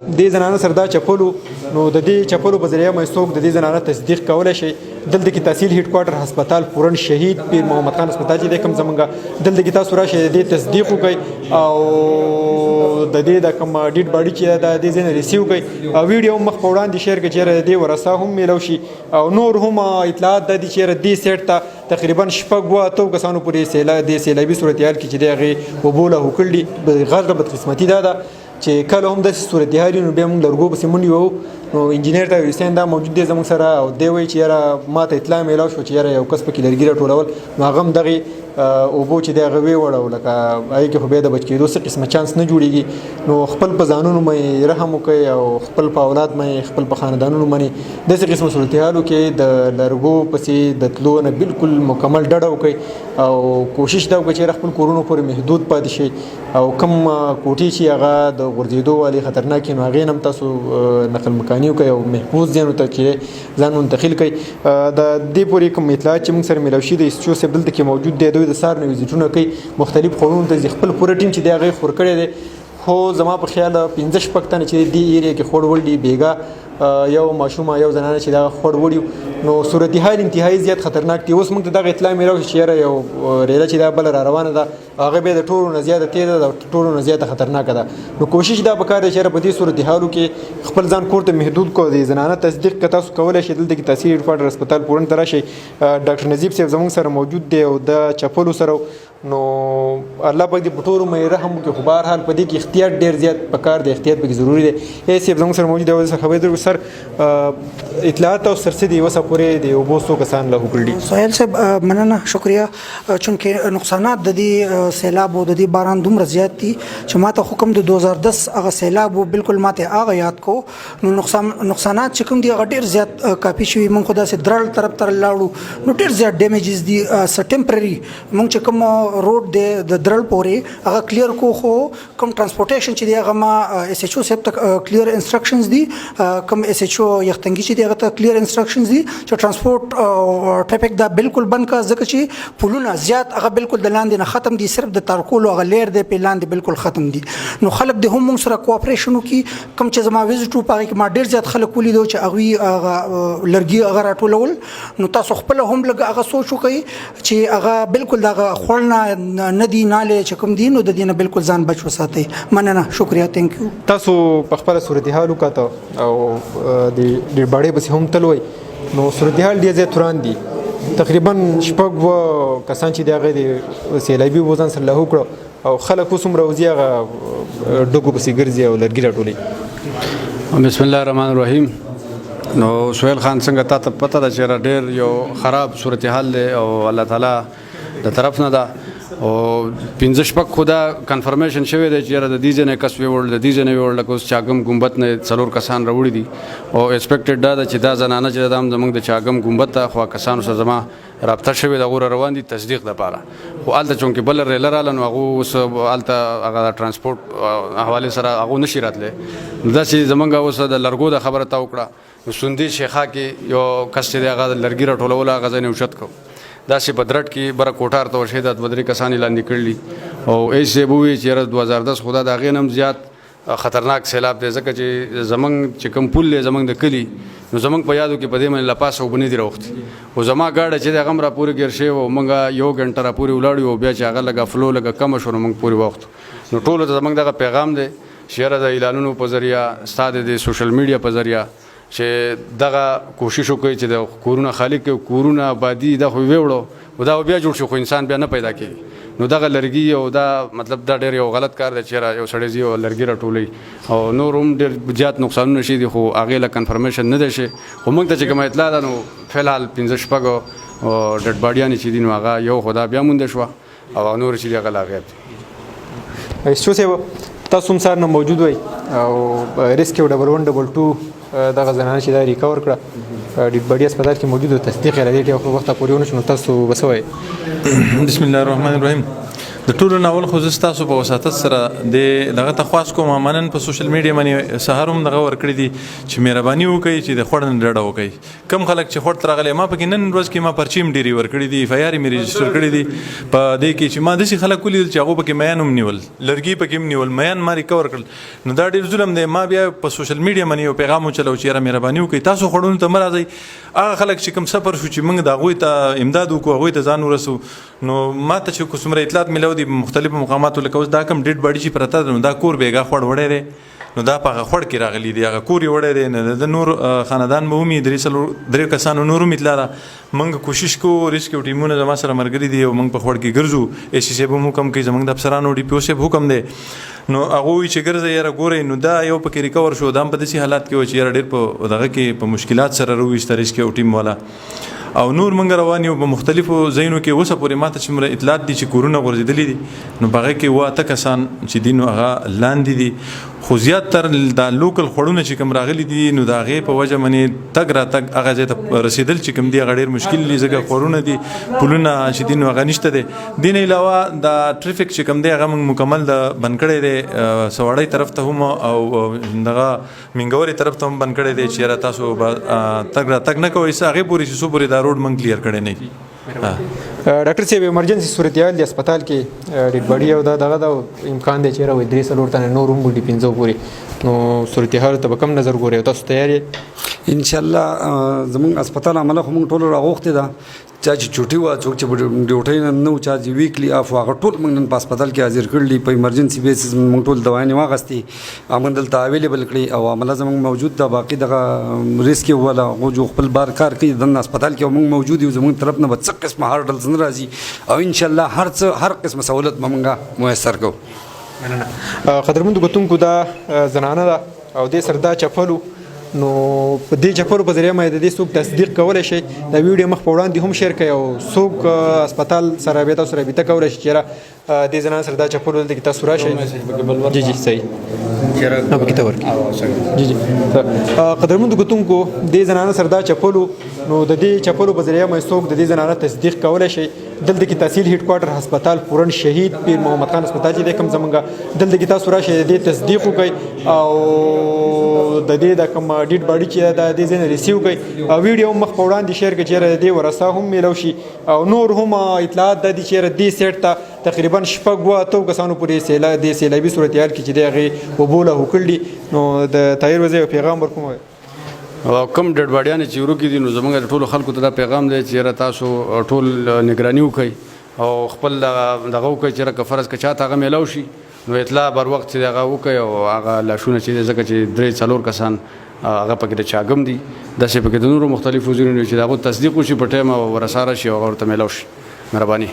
دې زنانه سره دا چپلو نو د دې چپلو په ذریعه مې څوک د دې زنانه تصدیق کولی شي. دلته کې تحصیل هیډ کوارټر هسپتال پورن شهید پیر محمد خان هسپتال چې دی کوم زمونږ دلته کې تاسو راشئ د دې تصدیق وکړئ او د دې د کوم ډیډ باډي چې د دې ځای نه ریسیو کړئ او ویډیو هم مخ په وړاندې شیر کړئ چېرې د دې ورثه هم میلو شي او نور هم اطلاعات دا دي چېرې دې سیټ ته تقریبا شپږ اتو کسانو پورې د سیلابي صورتحال کې چې دی هغې اوبو له وکړلي. غږ بدقسمتي دا ده چې کله هم داسې صورتحال وي نو بیا موږ لرګو پسې منډې وهو نو انجینر طاهر حسین دا موجود دی زموږ سره او دی وایي چې یاره ما ته اطلاع میلاو شو چې یاره یو کس پکې لرګي راټولول نو هغه هم دغې اوبو چې دی هغه ویوړو لکه هغې کې خو بیا د بچ کېدو څه قسمه چانس نه جوړېږي. نو خپل په ځانونو مې رحم وکړئ او خپل په اولاد مې خپل په خاندانونو باندې داسې قسمه صورتحالو کې د لرګو پسې د تلو نه بالکل مکمل ډډه وکړئ او کوشش دا وکړئ چې خپل کورونو پورې محدود پاتې شي او کم کوټې چې هغه د غورځېدو والي خطرناک نو هغې نه هم تاسو نقل مکاني وکړئ او محفوظ ځایونو ته چې ځان منتقل کړئ. د دې پورې کوم اطلاعات چې موږ سره میلاو شي د ایسچو صاحب دلته کې موجود دی دوی د سهار نه ویزیټونه کوي مختلف خوړونو ته خپل پوره ټیم چې دی هغه خور کړی دی خو زما په خیال 15 شپږ تنه چې دې ایریا کې خوړ وړي بیګا یو ماشومه یو زنانه چې دا خوړ وړي نو صورتحال انتهایی زیات خطرناک دی. اوس موږ ته دغه اطلاع میراو چې یاره یو ریله چې دا بل را روانه ده هغه بیا د ټولو نه زیاته تیزه ده د ټولو نه زیاته خطرناکه ده. نو کوشش دا پکار دی چې یاره په دې صورتحالو کې خپل ځان کور ته محدود کړو. د زنانه تصدیق که تاسو کولی شئ دلته کې تحصیل هیډ کوارټر هسپتال پورن ته راشئ. ډاکټر نظیب صاحب زموږ سره موجود دی او د چپلو سره نو الله پاک دې په ټولو مې رحم وکړي خو بهرحال په دې کې احتیاط ډېر زیات پکار دی احتیاط پکې ضروري دی. صاحب زموږ سره موجود دی او زه خبرې درکړو سر اطلاعات او سرسې د اوسه پورې د اوبو څو کسان له وکړي. سهیل صاحب مننه شکریہ چونکې نقصانات د دې سیلاب او د دې باران دومره زیات دي چې ما ته حکم د 2010 هغه سیلاب و بالکل ما ته هغه یاد کو نو نقصانات چې کوم دي هغه ډېر زیات کافي شوي. موږ خو داسې درل طرف ته لاړو نو ډېر زیات ډیمیجز دي ټمپرري موږ چې کوم روډ دی د درل پورې هغه کلیر کو خو کوم ترانسپورټیشن چې دی هغه ما اس ایچ او صاحب ته کلیر انسټرکشنز دي کوم اس ایچ او یختنګي چې دی هغه ته کلیر انسټرکشنز دي چې ترانسپورټ ټریفیک دا بالکل بند کا ځکه چې پلونه زیات هغه بالکل د لاندې نه ختم دي صرف د تارکولو هغه لیر دی په لاندې بالکل ختم دي. نو خلک د هم موږ سره کوآپریشن وکړي کوم چې زما ویزټ وپاره کې ما ډېر زیات خلک ولیدو چې هغوی لرګي هغه راټولول نو تاسو خپل هم لږ هغه سوچ وکړئ چې هغه بالکل د خوړ نه دي نالې چې کوم دي نو د دې نه بالکل ځان بچ وساتئ. مننه شکریہ ثانک یو. تاسو په خپله صورتحال وکاته او د ډېر باړې پسې هم تلوئ نو صورتحال ډېر زیات توران دي تقریبا شپږ کسان چې د هغې د سیلابي اوبو ځان سره لاهو کړه او خلک اوس هم راوځي هغه ډکو پسې ګرځي او لرګي راټولوي. بسم الله الرحمن الرحیم. نو سهیل خان څنګه تا ته پته ده چې ډېر یو خراب صورتحال دی او الله تعالی د طرف نه ده او 15 شپږ خو دا کنفرمیشن شوی دی چې د دې ځای نه کس ویوړل د دې ځای نه ویوړل لکه اوس چاګم ګمبت نه 4 کسان راوړي دي او ایکسپیکټډ دا ده چې دا زنانه چې دا هم زموږ د چاګم ګمبت ته خوا کسانو سره زما رابطه شوې ده هغه روان دي تصدیق دپاره خو هلته چونکې بله ریله راغله نو هغه اوس هلته هغه د ټرانسپورټ حوالې سره هغه نشي راتلی نو داسې زموږ اوس د لرګو د خبره تا وکړه نو سوندي شیخا کې یو کس چې دی هغه د لرګي راټولولو هغه ځای نه اوچت کړو داسې په درټ کې بره کوټار ته ورشي د 2 کسان یې لاندې کړلي او ایس صاحب ووایي چې یاره 2010 خو دا د هغې نه هم زیات خطرناک سیلاب دی ځکه چې زموږ چې کوم پل دی زموږ د کلي نو زموږ په یادو کې په دې باندې له پاسه اوبه نه دي راوختي خو زما ګاډه چې دی هغه هم راپورې ګیر شوی او موږ 1 غنټه راپورې ولاړ یو بیا چې هغه لږه فلو لږه کمه شو نو موږ پورې واوښتو نو ټولو ته زموږ دغه پیغام دی چې یاره د اعلانونو په ذریعه ستا د سوشل میډیا په ذریعه چې دغه کوشش وکړي چې د کورونه خالی کړي کورونه آبادي دا خو ویوړو او دا بیا جوړ شو خو انسان بیا نه پیدا کېږي نو دغه لرګي او دا مطلب دا ډېر یو غلط کار دی چې یو سړی ځي او لرګي راټولوي او نور هم ډېر زیات نقصانونه شي دي خو هغې له کنفرمیشن نه دی شي خو موږ ته چې کومه اطلاع ده نو فلحال 15 شپږ ډډ باډیانې چې دي نو هغه یو خو دا بیا مونده شوه او نور چې دي هغه لا غیب دي. ایسچو صاحب تاسو هم سهار نه موجود وئ او ریسکیو 1112 دغه زنانه چې دا ریکور کړه ډیډ باډي هسپتال کې موجود و تصدیق یې را دې ټی وخته پورې ونه شو نو تاسو به څه وایئ؟ بسم الله الرحمن الرحیم. د ټولو ناول خو زه ستاسو په وساتت سره د دغه ته خواست کوم منن په سوشل میډیا باندې سهار هم دغه ورکړی دي چې مهرباني وکړئ چې د خوړ نه ډډه وکړئ کم خلک چې خوړ ته راغلي ما پکې نن ورځ کې ما پرچیم ډیری ورکړی دي FIR مې رجسټر کړی دي په دې کې چې ما داسې خلک ولیدل چې هغو پکې میان هم نیول لرګي پکې هم نیول میان ما ریکور کړل نو دا ډېر ظلم دی ما بیا په سوشل میډیا باندې یو پیغام وچلو چې یاره مهرباني وکړئ تاسو خوړونو ته مه راځئ هغه خلک چې کوم سفر شو چې موږ د هغوی ته امداد وکړو هغوی ته ځان ورسو نو ما ته چې څومره اطلاعات میلاو دي مختلفو مقاماتو لکه اوس دا کوم ډیډ باډي چې پرته ده نو دا کور بیګا خوړ وړی دی نو دا په هغه خوړ کې راغلی دی هغه کور یې وړی دی نو د نور خاندان به ومي درې کسانو نور هم اطلاع ده موږ کوشش کوو ریسکیو ټیمونه زما سره ملګري دي او موږ په خوړ کې ګرځو AC صاحب هم حکم کوي زموږ د افسرانو DPO صاحب حکم دی نو هغوی چې ګرځي یاره ګورئ نو دا یو پکې ریکور شو دا هم په داسې حالات کې و چې یاره ډېر په دغه کې په مشکلات سره راوویسته ریسکیو ټیم والا او نور موږ روان یو په مختلفو ځایونو کې اوسه پورې ماته چې موږ اطلاعات دي چې کورونه غورځېدلي دي نو په هغه کې 8 کسان چې دي نو هغه لاندې دي خو زیاتر دا لوکل خوړونه چې کوم راغلي دي نو د هغې په وجه باندې تګ راتګ هغه ځای ته رسېدل چې کوم دي هغه ډېر مشکل دي ځکه خوړونه دي پلونه چې دي نو هغه نشته دی دې نه علاوه دا ټریفک چې کوم دی هغه موږ مکمل د بند کړی دی سواړۍ طرف ته هم او دغه مینګورې طرف ته هم بند کړی دی چې یاره تاسو تګ راتګ نه کوئ څه هغې پورې چې څو پورې دا روډ موږ کلیر کړی نه دي ډاکټر صاحب ایمرجنسي صورتحال دی هسپتال کې ډیډ باډي او دا دغه د امکان دی چې راوي 3 تنه نور هم بوډي 15 پورې نو صورتحال ته به کم نظر ګورئ تاسو تیار یې ان شاء الله زموږ هسپتال عمله خو موږ ټول راغوښتې ده چا چې چوټي وه څوک چې ډیوټۍ نه نه و چا چې ویکلی اف هغه ټول موږ نن په هسپتال کې حاضر کړي په ایمرجنسي بیسس موږ ټول دوايانې واخیستې موږ دلته اویلیبل کړي او عمله زموږ موجود ده باقي دغه ریسکیو والا هغو جو خپل بار کار کوي دننه هسپتال کې موږ موجود یو زموږ طرف نه به څه قسمه هارډلز نه راځي او ان شاء الله هر قسمه سہولت به موږ میسر کوو مننه قدرمنو کتونکو دا زنانه ده او دې سره دا چپلو نو په دې چپلو په ذریعه باندې د دې څوک تصدیق کولی شي دا ویډیو مخ په وړاندې هم شیر کړئ او څوک هسپتال سره بیا تاسو رابطه کولی شي چې یاره دې زنانه سره دا چپلو دلته کې تاسو راشئ جی صحیح پکې ته ورکړي جی قدرمنو کتونکو دې زنانه سره دا چپلو نو د دې چپلو په ذریعه باندې څوک د دې زنانه تصدیق کولی شي دلته کې تحصیل هیډ کوارټر هسپتال پورن شهید پیر محمد خان هسپتال چې دی کوم زمونږ دلته کې تاسو راشئ د دې تصدیق وکړئ او د دې د کوم ډیډ باډي چې د دې ځای نه ریسیو کړئ او ویډیو هم مخ په وړاندې شیر کړئ چې یاره د دې ورثه هم میلو شي او نور هم اطلاعات دا دي چې یاره دې سیټ ته تقریبا 6 کسانو پورې د سیلابي صورتحال کې چې دی هغې اوبو له هوکړ دي نو د طاهر وزیر یو پیغام ورکوم او کم ډډ باډیانې چې ورکې دي نو زموږ د ټولو خلکو ته دا پیغام دی چې یاره تاسو ټول نگراني وکړئ او خپل دغه وکړئ چې یاره که فرض که چاته هغه میلاو شي نو اطلاع بر وخت چې هغه وکړئ او هغه لاشونه چې دی ځکه چې 3-4 کسان هغه پکې د چاګم دي داسې پکې د نورو مختلفو ځایونو چې د هغو تصدیق وشي په ټایم او ورسه راشي او هغه ورته میلاو شي مهرباني